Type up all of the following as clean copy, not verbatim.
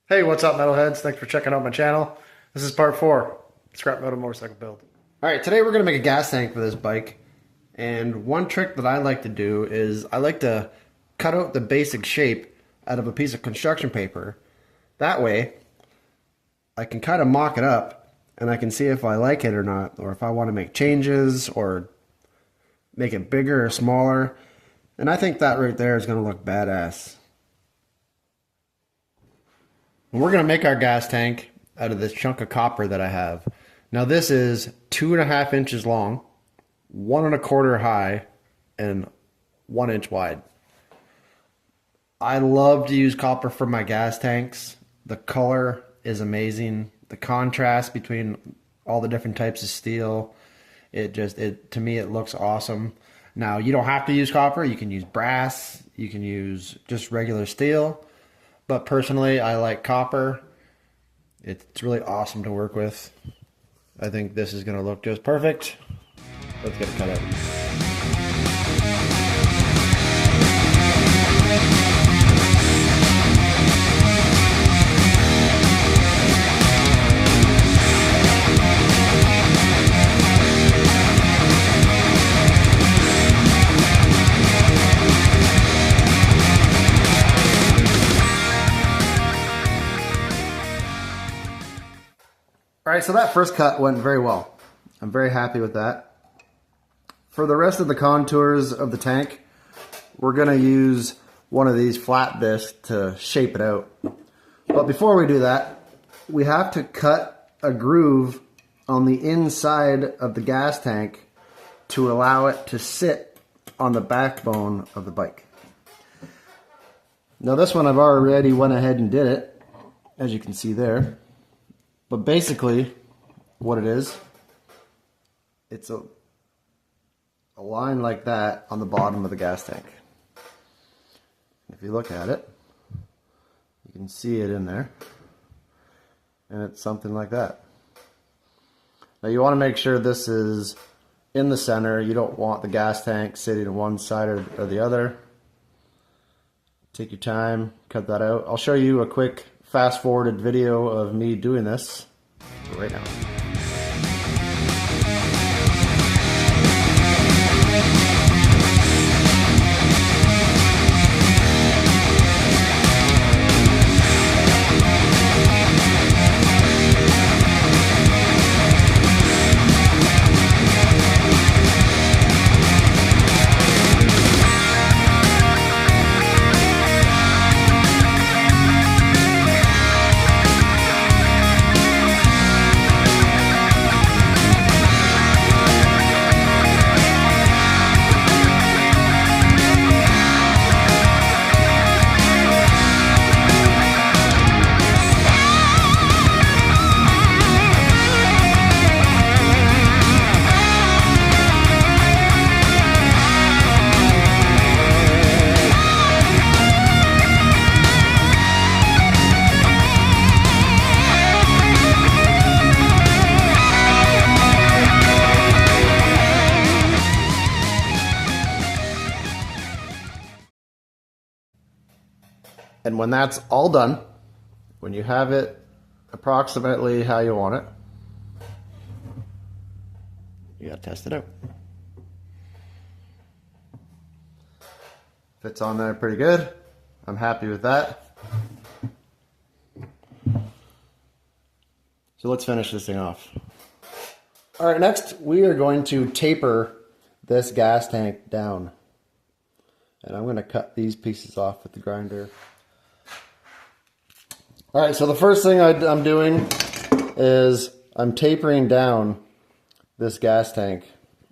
Hey, what's up, metalheads? Thanks for checking out my channel. This is part 4, scrap metal motorcycle build. Alright, today we're going to make a gas tank for this bike. And one trick that I like to do is I like to cut out the basic shape out of a piece of construction paper. That way, I can kind of mock it up and I can see if I like it or not, or if I want to make changes or make it bigger or smaller. And I think that right there is going to look badass. We're going to make our gas tank out of this chunk of copper that I have. Now this is 2.5 inches long, 1.25 high, and 1 inch wide. I love to use copper for my gas tanks. The color is amazing. The contrast between all the different types of steel, to me it looks awesome. Now you don't have to use copper. You can use brass. You can use just regular steel. But personally, I like copper. It's really awesome to work with. I think this is going to look just perfect. Let's get it cut out. Alright, so that first cut went very well. I'm very happy with that. For the rest of the contours of the tank, we're going to use one of these flat discs to shape it out. But before we do that, we have to cut a groove on the inside of the gas tank to allow it to sit on the backbone of the bike. Now this one I've already went ahead and did it, as you can see there. But basically, what it is, it's a line like that on the bottom of the gas tank. If you look at it, you can see it in there. And it's something like that. Now you want to make sure this is in the center. You don't want the gas tank sitting on one side or the other. Take your time, cut that out. I'll show you a quick fast-forwarded video of me doing this right now. And when that's all done, when you have it approximately how you want it, you gotta test it out. Fits on there pretty good. I'm happy with that. So let's finish this thing off. All right, next we are going to taper this gas tank down. And I'm gonna cut these pieces off with the grinder. All right, so the first thing I'm doing is I'm tapering down this gas tank.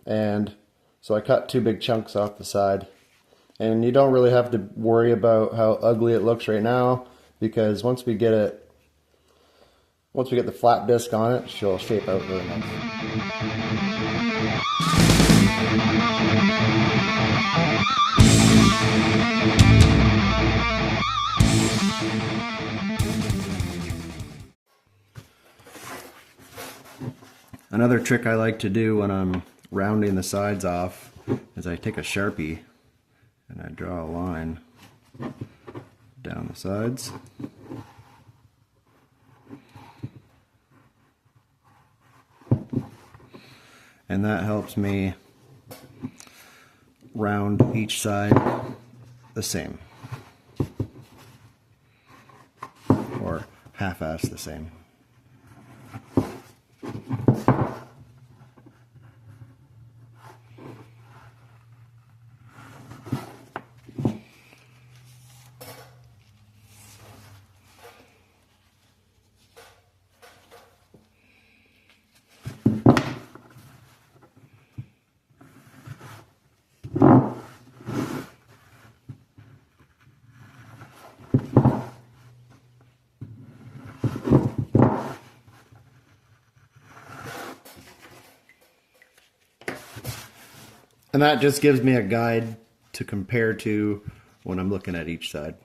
And so I cut 2 big chunks off the side. And you don't really have to worry about how ugly it looks right now, because once we get the flat disc on it, she'll shape out really nice. Another trick I like to do when I'm rounding the sides off is I take a Sharpie and I draw a line down the sides. and that helps me round each side the same, or half-ass the same. And that just gives me a guide to compare to when I'm looking at each side.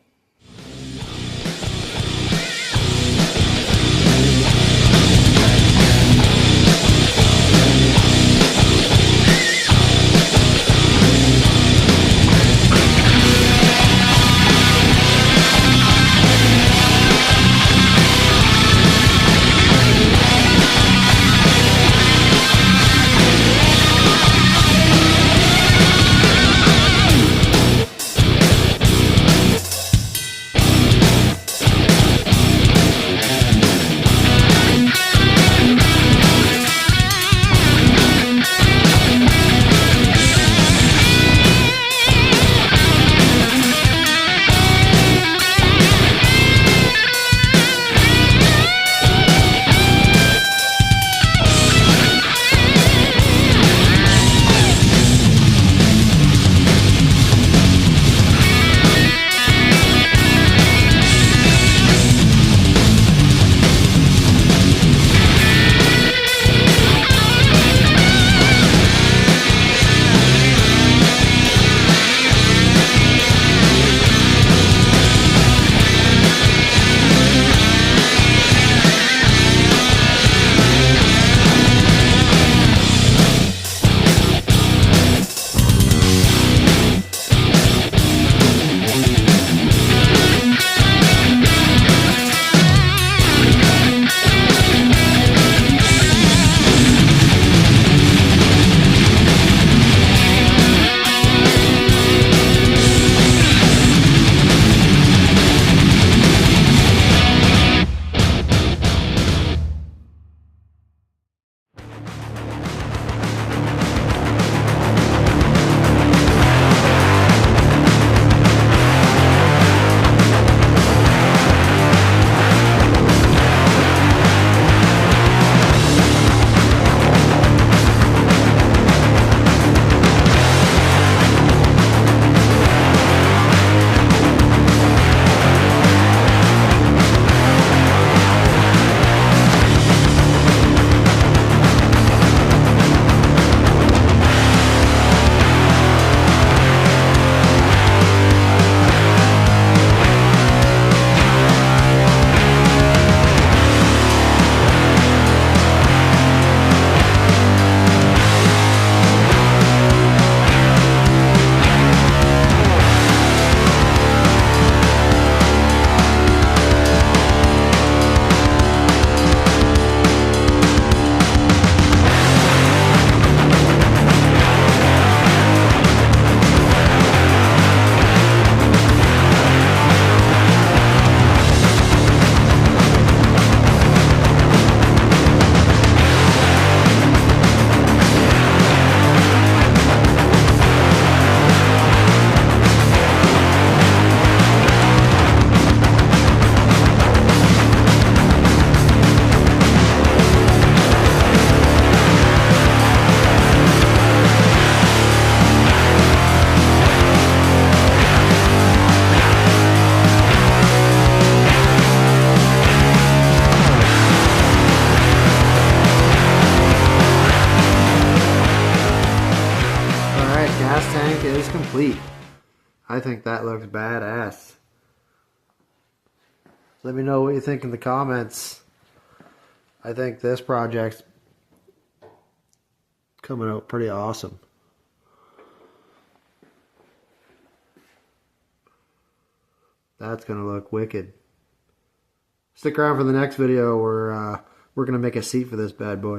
is complete. I think that looks badass. Let me know what you think in the comments. I think this project's coming out pretty awesome. That's gonna look wicked. Stick around for the next video where we're gonna make a seat for this bad boy.